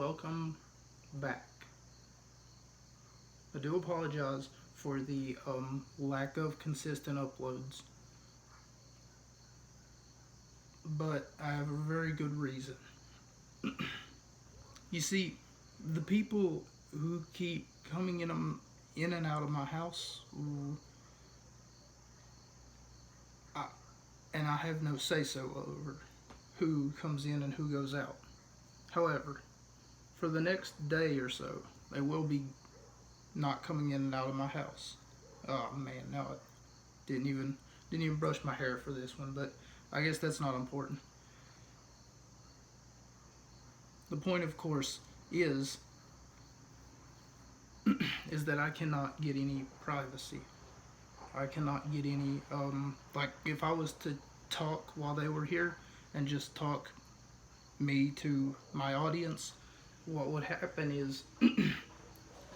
welcome back. I do apologize for the lack of consistent uploads, but I have a very good reason. You see, the people who keep coming in and out of my house, and I have no say-so over who comes in and who goes out. However, for the next day or so, they will be not coming in and out of my house. Oh man, no, I didn't even brush my hair for this one, but I guess that's not important. The point, of course, is that I cannot get any privacy. I cannot get any like if I was to talk while they were here and just talk me to my audience, what would happen is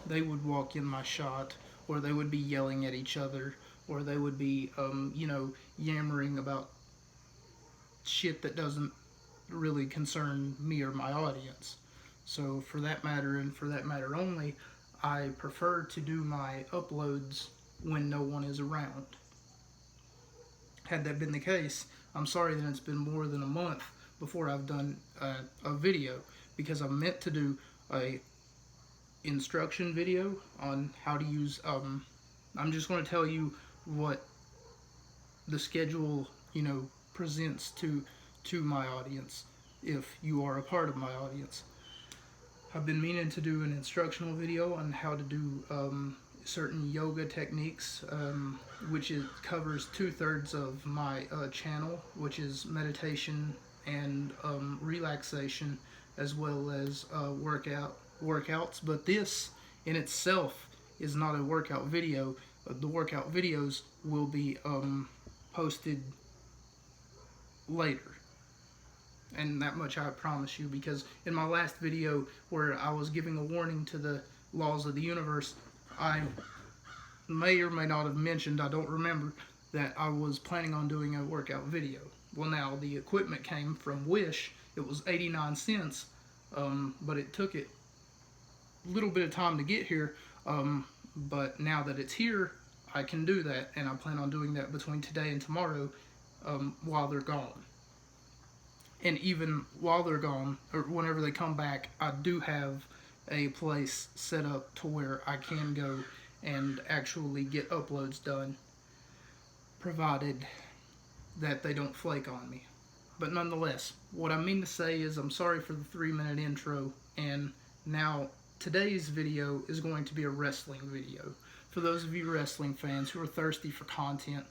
they would walk in my shot, or they would be yelling at each other, or they would be, yammering about shit that doesn't really concern me or my audience. So for that matter, and for that matter only, I prefer to do my uploads when no one is around. Had that been the case, I'm sorry that it's been more than a month before I've done a video, because I meant to do a instruction video on how to use I'm just going to tell you what the schedule presents to my audience if you are a part of my audience. I've been meaning to do an instructional video on how to do certain yoga techniques, which covers 2/3 of my channel, which is meditation and relaxation, as well as workouts. But this in itself is not a workout video. The workout videos will be posted later, and that much I promise you, because in my last video where I was giving a warning to the laws of the universe, I may or may not have mentioned, I don't remember, that I was planning on doing a workout video. Well, now the equipment came from Wish. It was 89 cents, but it took it a little bit of time to get here, but now that it's here, I can do that, and I plan on doing that between today and tomorrow while they're gone. And even while they're gone, or whenever they come back, I do have a place set up to where I can go and actually get uploads done, provided that they don't flake on me. But nonetheless, what I mean to say is I'm sorry for the 3-minute intro, and now today's video is going to be a wrestling video. For those of you wrestling fans who are thirsty for content,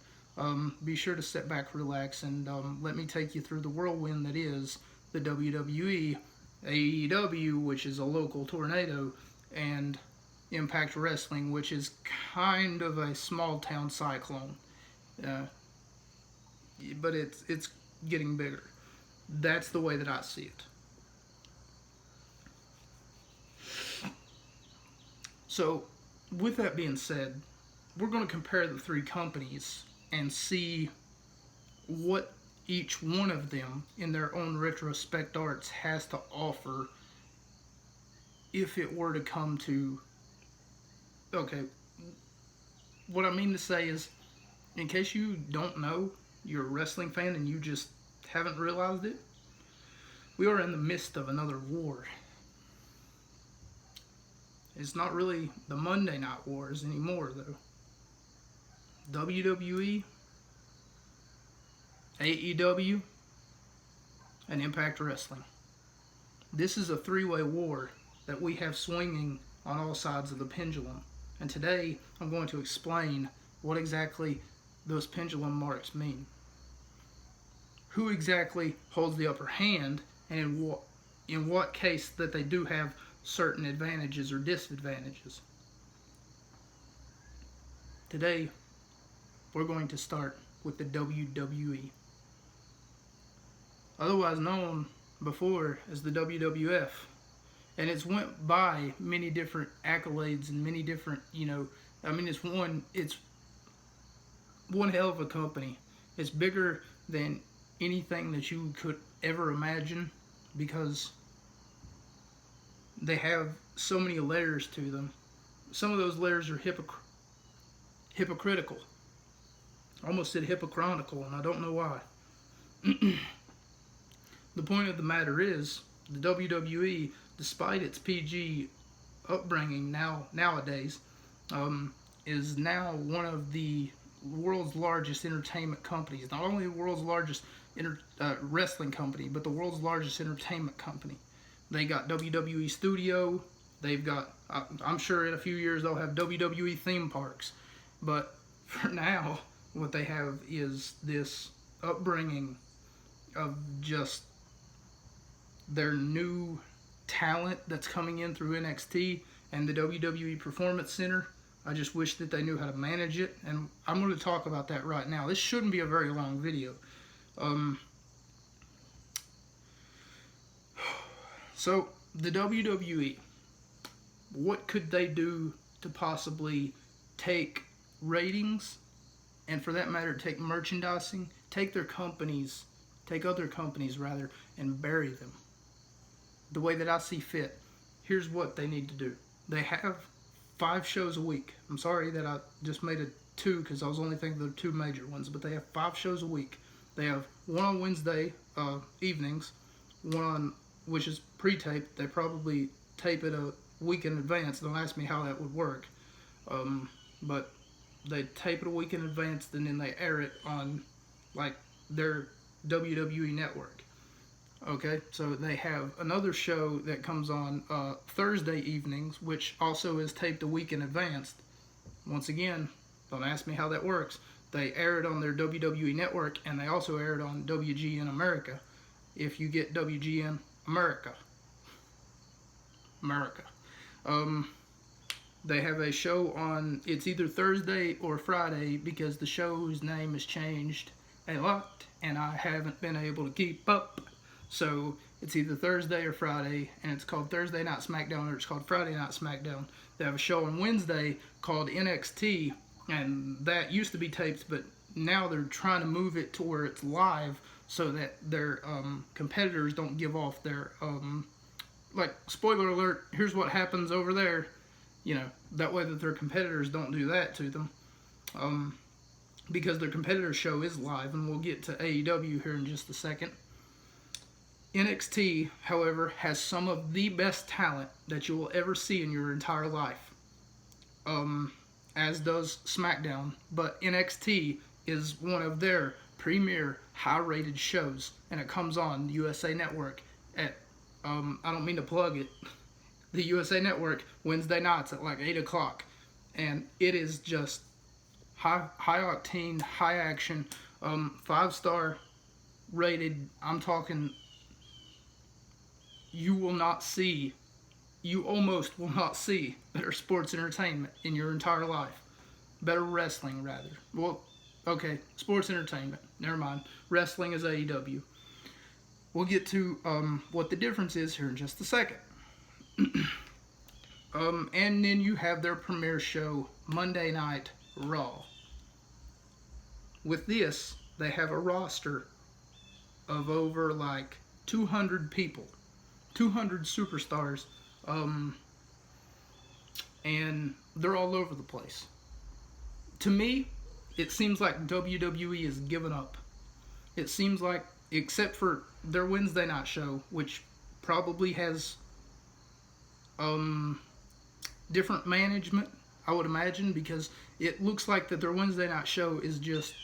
be sure to sit back, relax, and let me take you through the whirlwind that is the WWE, AEW, which is a local tornado, and Impact Wrestling, which is kind of a small town cyclone. But it's getting bigger. That's the way that I see it. So, with that being said, we're going to compare the three companies and see what each one of them in their own retrospect arts has to offer if it were to come to... Okay, what I mean to say is, in case you don't know, you're a wrestling fan and you just haven't realized it, we are in the midst of another war. It's not really the Monday Night Wars anymore, though. WWE, AEW, and Impact Wrestling. This is a three-way war that we have swinging on all sides of the pendulum. And today, I'm going to explain what exactly those pendulum marks mean. Who exactly holds the upper hand, and in what case that they do have certain advantages or disadvantages. Today, we're going to start with the WWE, otherwise known before as the WWF, and it's went by many different accolades and many different, it's one hell of a company. It's bigger than anything that you could ever imagine, because they have so many layers to them. Some of those layers are hypocritical. I almost said hypocritical, and I don't know why. The point of the matter is, the WWE, despite its PG upbringing nowadays, is now one of the world's largest entertainment companies. Not only the world's largest wrestling company, but the world's largest entertainment company. They got WWE Studio. They've got, I'm sure in a few years they'll have WWE theme parks. But for now, what they have is this upbringing of just their new talent that's coming in through NXT and the WWE Performance Center. I just wish that they knew how to manage it, and I'm going to talk about that right now. This shouldn't be a very long video. So, the WWE, what could they do to possibly take ratings, and for that matter, take merchandising, take other companies rather, and bury them the way that I see fit? Here's what they need to do. They have 5 shows a week. I'm sorry that I just made it 2 because I was only thinking of the 2 major ones, but they have 5 shows a week. They have one on Wednesday evenings, one on, which is pre-taped. They probably tape it a week in advance. Don't ask me how that would work, but they tape it a week in advance, and then they air it on like their WWE network. Okay, so they have another show that comes on Thursday evenings, which also is taped a week in advance. Once again, don't ask me how that works. They air it on their WWE network, and they also air it on WGN America. If you get WGN America. They have a show on, it's either Thursday or Friday, because the show's name has changed a lot, and I haven't been able to keep up. So it's either Thursday or Friday, and it's called Thursday Night SmackDown, or it's called Friday Night SmackDown. They have a show on Wednesday called NXT, and that used to be taped, but now they're trying to move it to where it's live so that their competitors don't give off their, like, spoiler alert, here's what happens over there. You know, that way that their competitors don't do that to them. Because their competitor show is live, and we'll get to AEW here in just a second. NXT, however, has some of the best talent that you will ever see in your entire life. As does SmackDown. But NXT is one of their premier high-rated shows, and it comes on the USA Network at, I don't mean to plug it, the USA Network Wednesday nights at like 8 o'clock. And it is just high octane, high action, 5-star rated. I'm talking, you almost will not see better sports entertainment in your entire life. Better wrestling, rather. Well, okay, sports entertainment. Never mind. Wrestling is AEW. We'll get to what the difference is here in just a second. And then you have their premiere show, Monday Night Raw. With this, they have a roster of over like 200 people, 200 superstars, and they're all over the place. To me, it seems like WWE has given up. It seems like, except for their Wednesday night show, which probably has different management, I would imagine, because it looks like that their Wednesday night show is just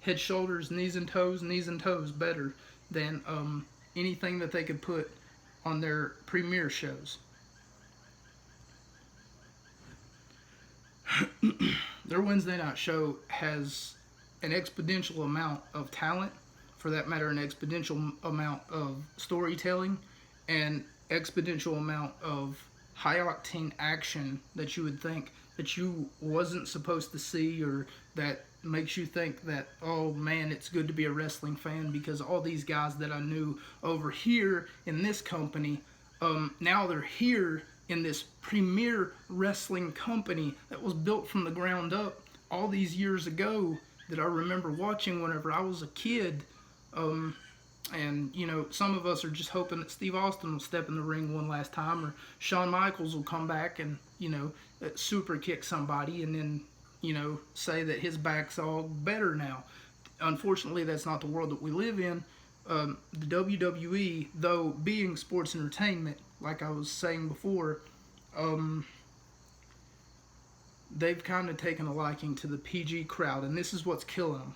head, shoulders, knees and toes better than anything that they could put on their premiere shows. Their Wednesday night show has an exponential amount of talent, for that matter, an exponential amount of storytelling, and exponential amount of high-octane action that you would think that you wasn't supposed to see, or that makes you think that, oh man, it's good to be a wrestling fan, because all these guys that I knew over here in this company, now they're here in this premier wrestling company that was built from the ground up all these years ago, that I remember watching whenever I was a kid. And, you know, some of us are just hoping that Steve Austin will step in the ring one last time, or Shawn Michaels will come back and, you know, super kick somebody and then, you know, say that his back's all better now. Unfortunately, that's not the world that we live in. The WWE, though being sports entertainment, like I was saying before, they've kind of taken a liking to the PG crowd, and this is what's killing them.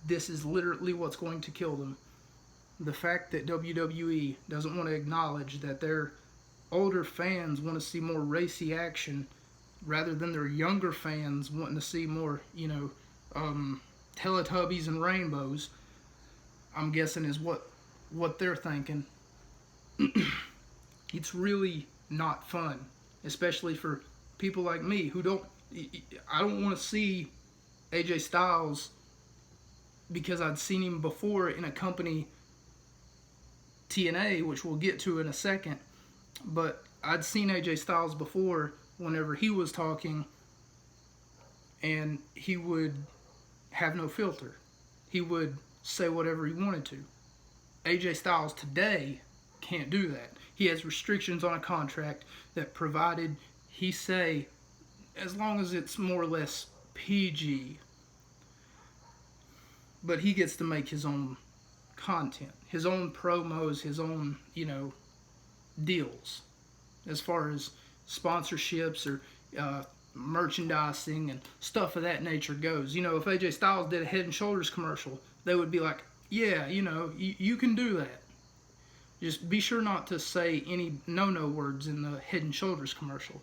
This is literally what's going to kill them. The fact that WWE doesn't want to acknowledge that their older fans want to see more racy action rather than their younger fans wanting to see more, you know, Teletubbies and rainbows, I'm guessing is what they're thinking. It's really not fun, especially for people like me who I don't want to see AJ Styles because I'd seen him before in a company, TNA, which we'll get to in a second, but I'd seen AJ Styles before whenever he was talking, and he would have no filter. He would say whatever he wanted to. AJ Styles today can't do that. He has restrictions on a contract that provided he say, as long as it's more or less PG, but he gets to make his own content, his own promos, his own, you know, deals as far as sponsorships or merchandising and stuff of that nature goes. You know, if AJ Styles did a Head and Shoulders commercial, they would be like, yeah, you know, you can do that. Just be sure not to say any no-no words in the Head and Shoulders commercial.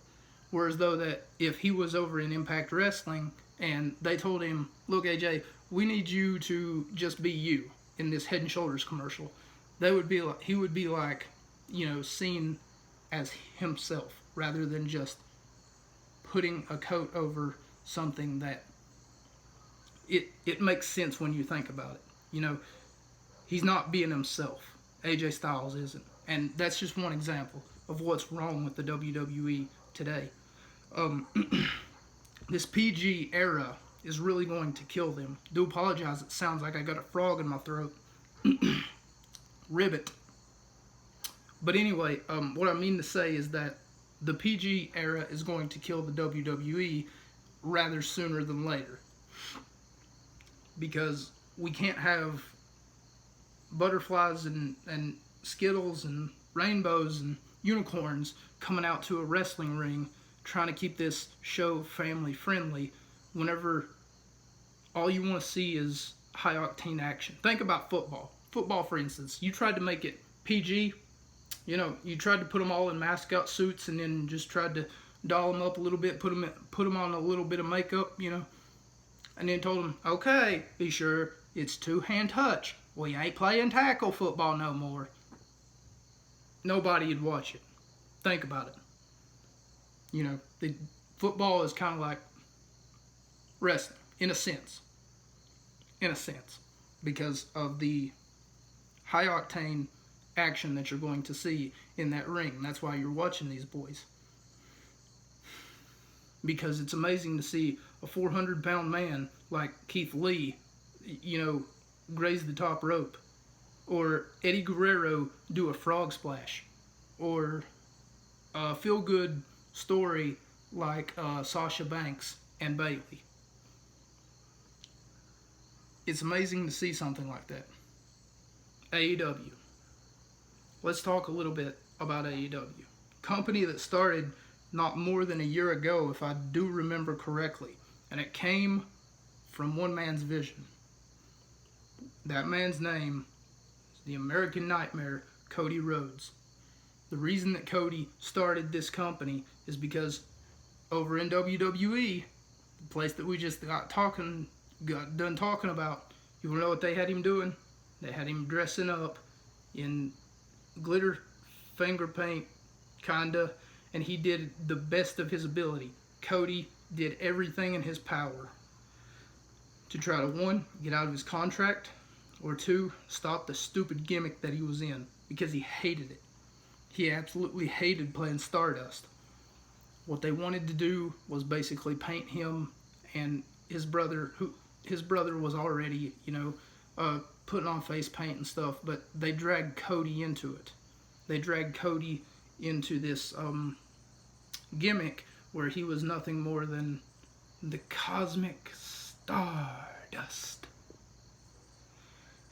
Whereas though that if he was over in Impact Wrestling and they told him, look, AJ, we need you to just be you in this Head and Shoulders commercial, he would be like, you know, seen as himself rather than just putting a coat over something that it makes sense when you think about it. You know, he's not being himself. AJ Styles isn't. And that's just one example of what's wrong with the WWE today. This PG era is really going to kill them. Do apologize, it sounds like I got a frog in my throat. Ribbit. But anyway, what I mean to say is that the PG era is going to kill the WWE rather sooner than later. Because we can't have butterflies and Skittles and rainbows and unicorns coming out to a wrestling ring trying to keep this show family friendly whenever all you want to see is high octane action. Think about football. Football, for instance, you tried to make it PG. You know, you tried to put them all in mascot suits and then just tried to doll them up a little bit, put them on a little bit of makeup, you know, and then told them, okay, be sure it's two-hand touch. We ain't playing tackle football no more. Nobody would watch it. Think about it. You know, the football is kind of like wrestling, in a sense. In a sense. Because of the high octane action that you're going to see in that ring. That's why you're watching these boys. Because it's amazing to see a 400-pound man like Keith Lee, you know, graze the top rope. Or Eddie Guerrero do a frog splash. Or a feel-good story like Sasha Banks and Bayley. It's amazing to see something like that. AEW. Let's talk a little bit about AEW. Company that started not more than a year ago, if I do remember correctly. And it came from one man's vision. That man's name is the American Nightmare, Cody Rhodes. The reason that Cody started this company is because over in WWE, the place that we just got done talking about, you want to know what they had him doing? They had him dressing up in glitter finger paint, kinda, and he did the best of his ability. Cody did everything in his power to try to, one, get out of his contract, or two, stop the stupid gimmick that he was in, because he hated it. He absolutely hated playing Stardust. What they wanted to do was basically paint him and his brother, who his brother was already, you know, putting on face paint and stuff, but they dragged Cody into it. They dragged Cody into this gimmick where he was nothing more than the cosmic Stardust.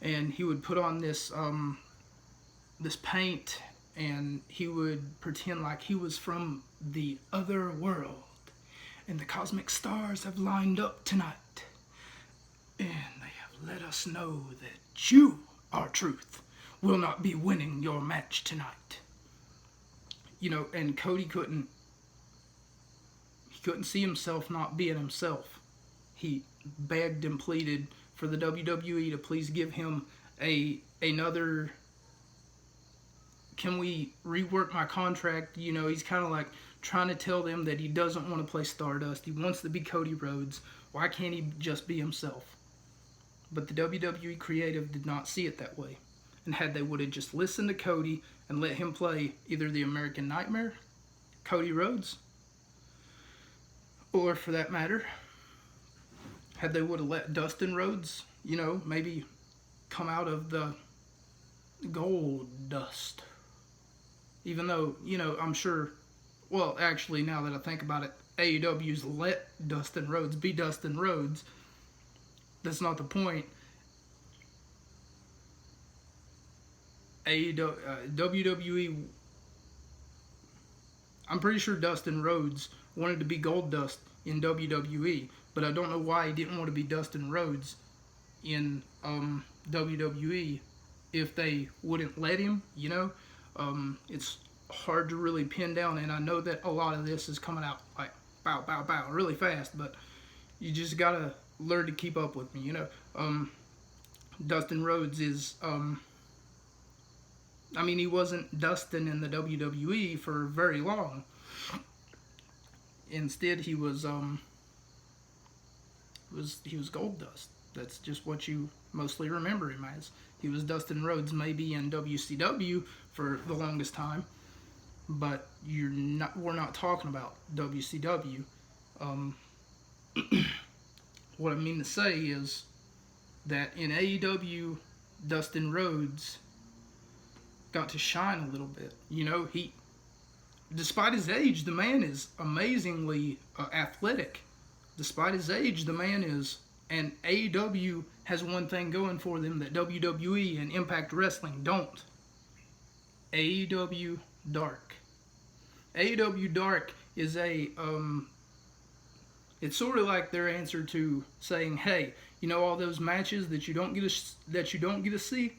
And he would put on this this paint, and he would pretend like he was from the other world. And the cosmic stars have lined up tonight, and they have let us know that you, R-Truth, will not be winning your match tonight. You know, and Cody couldn't see himself not being himself. He begged and pleaded for the WWE to please give him another, can we rework my contract? You know, he's kind of like trying to tell them that he doesn't want to play Stardust. He wants to be Cody Rhodes. Why can't he just be himself? But the WWE creative did not see it that way. And had they would have just listened to Cody and let him play either the American Nightmare, Cody Rhodes, or for that matter, had they would have let Dustin Rhodes, you know, maybe come out of the gold dust. Even though, you know, I'm sure, well, actually, now that I think about it, AEW's let Dustin Rhodes be Dustin Rhodes. That's not the point. WWE, I'm pretty sure Dustin Rhodes wanted to be Goldust in WWE, but I don't know why he didn't want to be Dustin Rhodes in WWE if they wouldn't let him, you know. It's hard to really pin down, and I know that a lot of this is coming out like bow, bow, bow really fast, but you just gotta learn to keep up with me, you know. Dustin Rhodes is, I mean, he wasn't Dustin in the WWE for very long. Instead, he was Goldust. That's just what you mostly remember him as. He was Dustin Rhodes, maybe in WCW for the longest time, but we're not talking about WCW. What I mean to say is that in AEW, Dustin Rhodes got to shine a little bit. You know, despite his age, the man is amazingly athletic. Despite his age, the man is, and AEW has one thing going for them that WWE and Impact Wrestling don't. AEW Dark. AEW Dark is it's sort of like their answer to saying, hey, you know all those matches that you don't get to see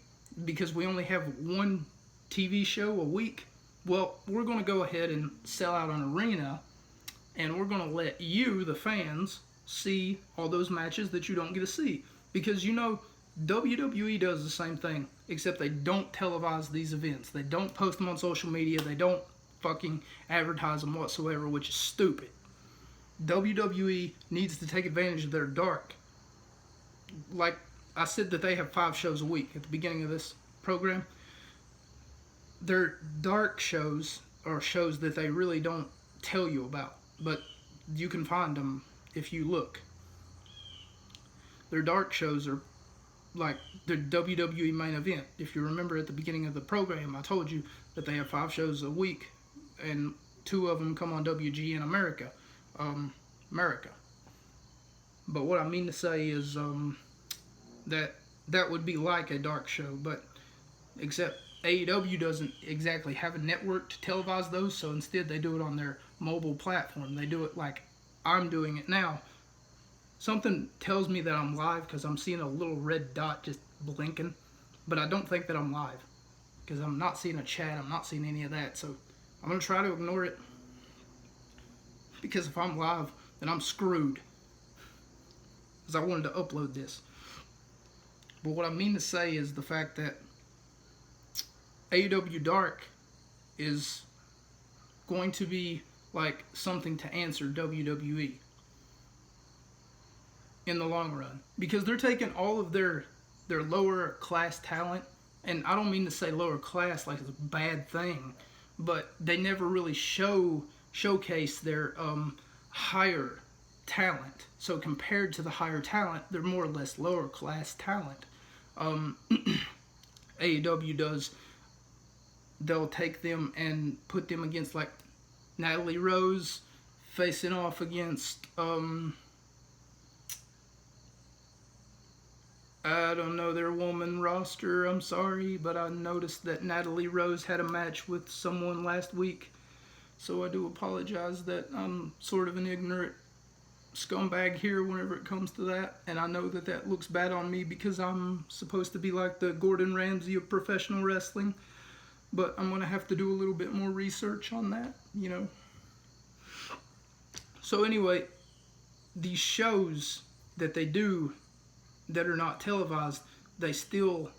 because we only have one TV show a week? Well, we're going to go ahead and sell out an arena, and we're going to let you, the fans, see all those matches that you don't get to see. Because, you know, WWE does the same thing, except they don't televise these events. They don't post them on social media. They don't fucking advertise them whatsoever, which is stupid. WWE needs to take advantage of their dark. Like I said that they have 5 shows a week at the beginning of this program. Their dark shows are shows that they really don't tell you about, but you can find them if you look. Their dark shows are like the WWE main event. If you remember at the beginning of the program, I told you that they have 5 shows a week, and 2 of them come on WGN America. But what I mean to say is that would be like a dark show, but except AEW doesn't exactly have a network to televise those, so instead they do it on their mobile platform. They do it like I'm doing it now. Something tells me that I'm live because I'm seeing a little red dot just blinking, but I don't think that I'm live because I'm not seeing a chat. I'm not seeing any of that, so I'm going to try to ignore it because if I'm live, then I'm screwed because I wanted to upload this. But what I mean to say is the fact that AEW Dark is going to be like something to answer WWE in the long run, because they're taking all of their lower class talent, and I don't mean to say lower class like it's a bad thing, but they never really showcase their higher talent. So compared to the higher talent, they're more or less lower class talent. AEW does, they'll take them and put them against like Natalie Rose facing off against I don't know their woman roster, I'm sorry, but I noticed that Natalie Rose had a match with someone last week, so I do apologize that I'm sort of an ignorant scumbag here whenever it comes to that, and I know that that looks bad on me because I'm supposed to be like the Gordon Ramsay of professional wrestling, but I'm gonna have to do a little bit more research on that, you know. So anyway, these shows that they do that are not televised, they still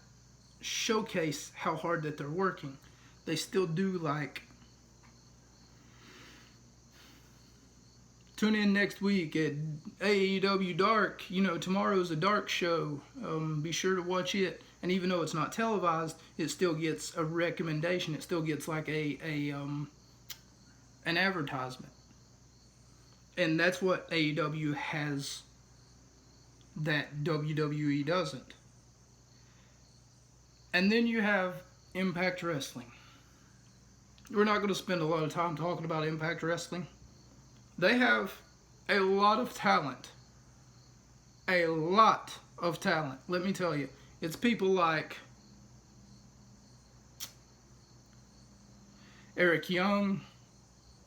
showcase how hard that they're working. They still do like, tune in next week at AEW Dark. You know, tomorrow's a dark show. Be sure to watch it. And even though it's not televised, it still gets a recommendation. It still gets like an advertisement. And that's what AEW has that WWE doesn't. And then you have Impact Wrestling. We're not going to spend a lot of time talking about Impact Wrestling. They have a lot of talent. A lot of talent, let me tell you. It's people like Eric Young.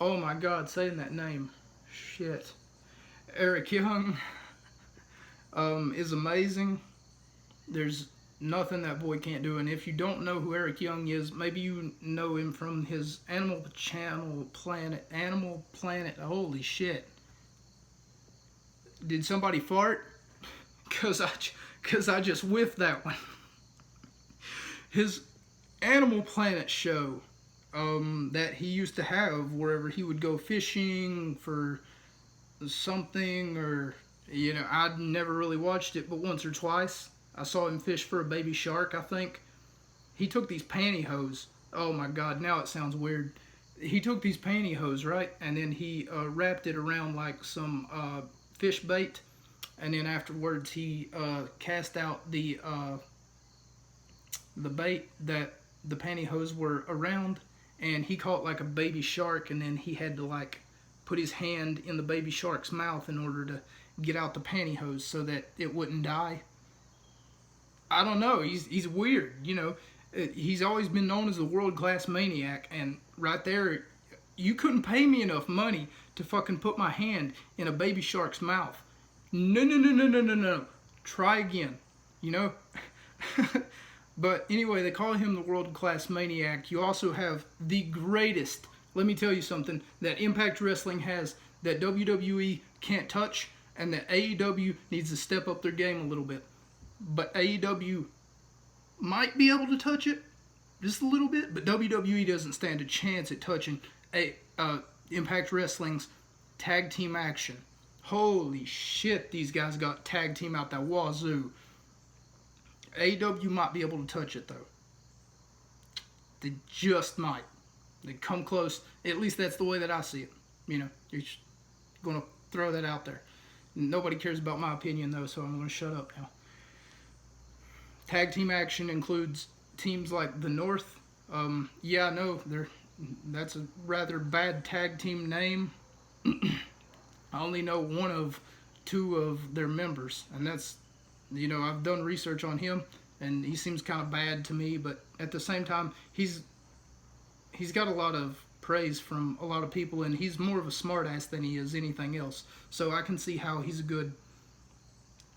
Oh my God, saying that name. Shit. Eric Young is amazing. There's nothing that boy can't do. And if you don't know who Eric Young is, maybe you know him from his Animal Planet. Holy shit. Did somebody fart? Cause I just whiffed that one. His Animal Planet show that he used to have wherever he would go fishing for something, or you know, I'd never really watched it, but once or twice I saw him fish for a baby shark, I think. He took these pantyhose. Oh my God, now it sounds weird. He took these pantyhose, right? And then he wrapped it around like some fish bait. And then afterwards he cast out the bait that the pantyhose were around. And he caught like a baby shark, and then he had to like put his hand in the baby shark's mouth in order to get out the pantyhose so that it wouldn't die. I don't know. He's weird, you know. He's always been known as a world-class maniac, and right there, you couldn't pay me enough money to fucking put my hand in a baby shark's mouth. No. Try again, you know. But anyway, they call him the world-class maniac. You also have the greatest, let me tell you something, that Impact Wrestling has that WWE can't touch, and that AEW needs to step up their game a little bit. But AEW might be able to touch it just a little bit, but WWE doesn't stand a chance at touching Impact Wrestling's tag team action. Holy shit, these guys got tag team out that wazoo. AEW might be able to touch it, though. They just might. They come close. At least that's the way that I see it. You know, you're just going to throw that out there. Nobody cares about my opinion, though, so I'm going to shut up now. Tag team action includes teams like the North. Yeah, I know, that's a rather bad tag team name. I only know one of two of their members, and that's, you know, I've done research on him, and he seems kind of bad to me, but at the same time, he's got a lot of praise from a lot of people, and he's more of a smartass than he is anything else. So I can see how he's a good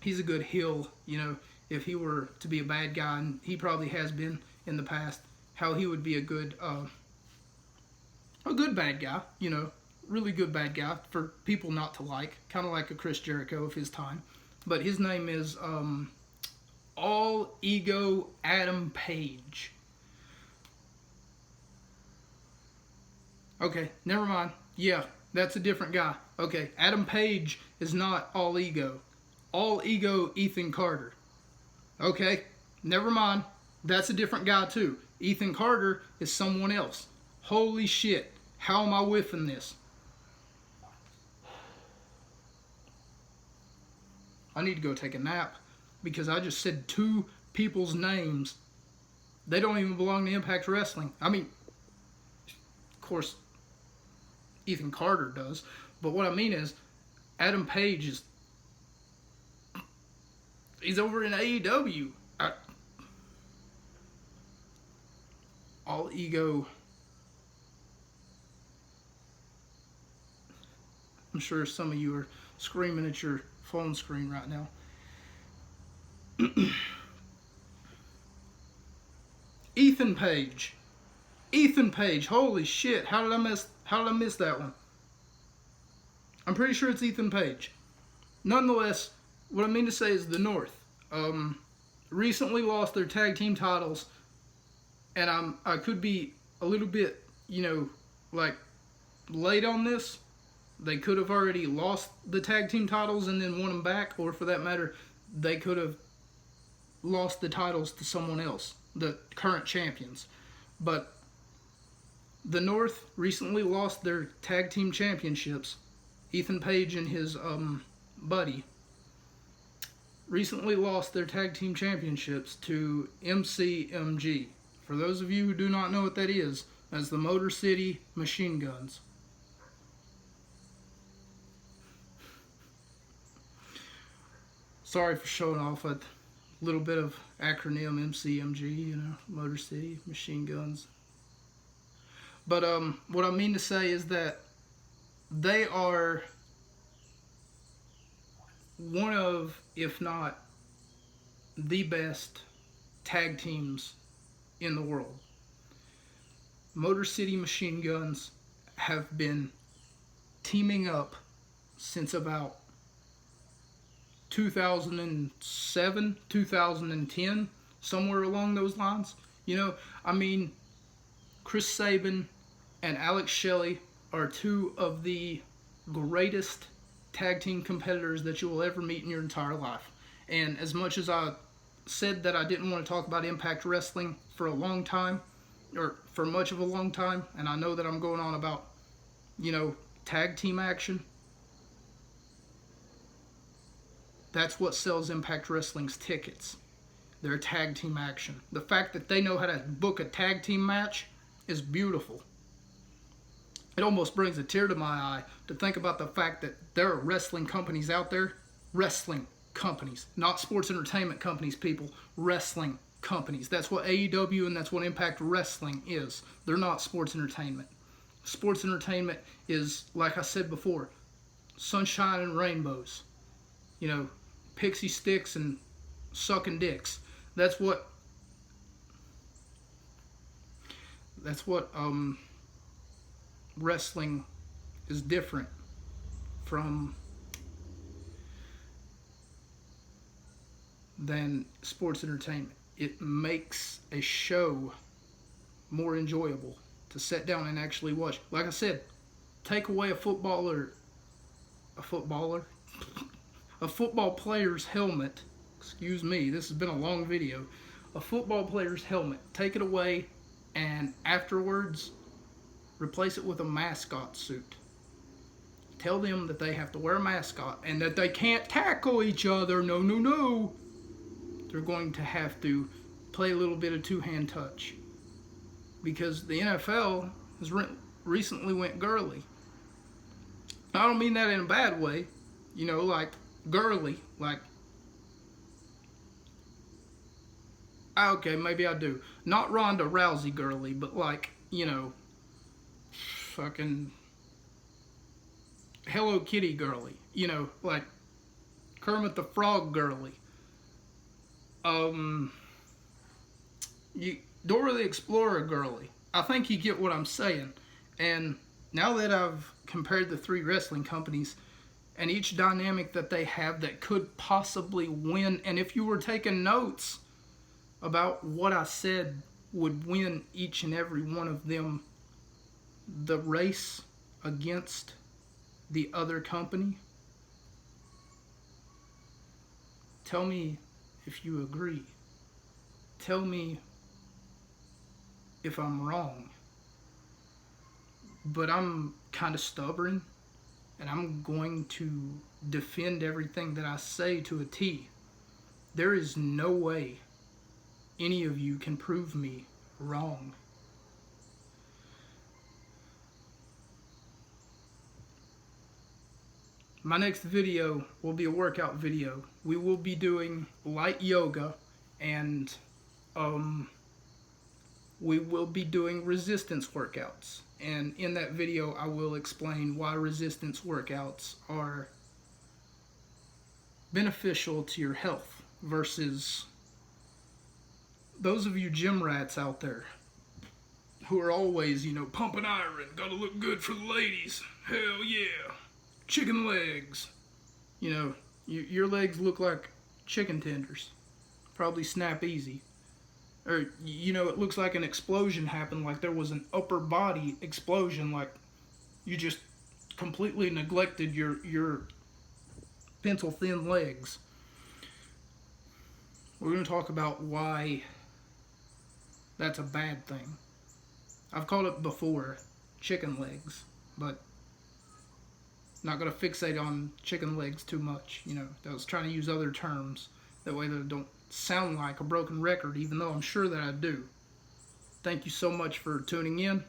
heel, you know, if he were to be a bad guy, and he probably has been in the past, how he would be a good bad guy, you know, really good bad guy for people not to like, kind of like a Chris Jericho of his time. But his name is All Ego Adam Page. Okay, never mind. Yeah, that's a different guy. Okay, Adam Page is not All Ego. All Ego Ethan Carter. Okay, never mind. That's a different guy too. Ethan Carter is someone else. Holy shit. How am I whiffing this? I need to go take a nap because I just said two people's names. They don't even belong to Impact Wrestling. I mean, of course, Ethan Carter does. But what I mean is, Adam Page is... he's over in AEW. All ego... I'm sure some of you are screaming at your phone screen right now. Ethan Page. Ethan Page. Holy shit. How did I miss that one? I'm pretty sure it's Ethan Page. Nonetheless, what I mean to say is the North recently lost their tag team titles, and I could be a little bit, like late on this. They could have already lost the tag team titles and then won them back, or for that matter, they could have lost the titles to someone else, the current champions. But the North recently lost their tag team championships. Ethan Page and his buddy recently lost their tag team championships to MCMG. For those of you who do not know what that is, that's the Motor City Machine Guns. Sorry for showing off a little bit of acronym MCMG, Motor City Machine Guns. But what I mean to say is that they are one of, if not the best tag teams in the world. Motor City Machine Guns have been teaming up since about 2007, 2010, somewhere along those lines. Chris Sabin and Alex Shelley are two of the greatest tag team competitors that you will ever meet in your entire life. And as much as I said that I didn't want to talk about Impact Wrestling for a long time, or for much of a long time, and I know that I'm going on about, tag team action, that's what sells Impact Wrestling's tickets. Their tag team action. The fact that they know how to book a tag team match is beautiful. It almost brings a tear to my eye to think about the fact that there are wrestling companies out there. Wrestling companies. Not sports entertainment companies, people. Wrestling companies. That's what AEW and that's what Impact Wrestling is. They're not sports entertainment. Sports entertainment is, like I said before, sunshine and rainbows. Pixie sticks and sucking dicks. That's what wrestling is different from than sports entertainment. It makes a show more enjoyable to sit down and actually watch. Like I said, take away a football player's helmet. Excuse me, this has been a long video. A football player's helmet. Take it away and afterwards replace it with a mascot suit. Tell them that they have to wear a mascot and that they can't tackle each other. No, no, no. They're going to have to play a little bit of two-hand touch. Because the NFL has recently went girly. I don't mean that in a bad way. Like girly. Like, okay, maybe I do. Not Ronda Rousey girly, but like, fucking Hello Kitty girly. Like Kermit the Frog girly. Dora the Explorer girly. I think you get what I'm saying. And now that I've compared the three wrestling companies and each dynamic that they have that could possibly win, and if you were taking notes about what I said would win each and every one of them the race against the other company, tell me if you agree. Tell me if I'm wrong. But I'm kind of stubborn, and I'm going to defend everything that I say to a T. There is no way any of you can prove me wrong. My next video will be a workout video. We will be doing light yoga, and we will be doing resistance workouts. And in that video, I will explain why resistance workouts are beneficial to your health versus those of you gym rats out there who are always, pumping iron, gotta look good for the ladies. Hell yeah. Chicken legs. Your legs look like chicken tenders. Probably snap easy. Or, it looks like an explosion happened, like there was an upper body explosion, like you just completely neglected your pencil thin legs. We're going to talk about why that's a bad thing. I've called it before chicken legs, but not going to fixate on chicken legs too much. I was trying to use other terms that way that it don't sound like a broken record, even though I'm sure that I do. Thank you so much for tuning in.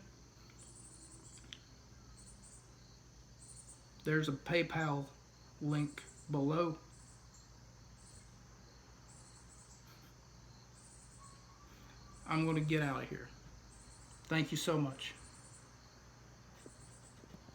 There's a PayPal link below. I'm going to get out of here. Thank you so much.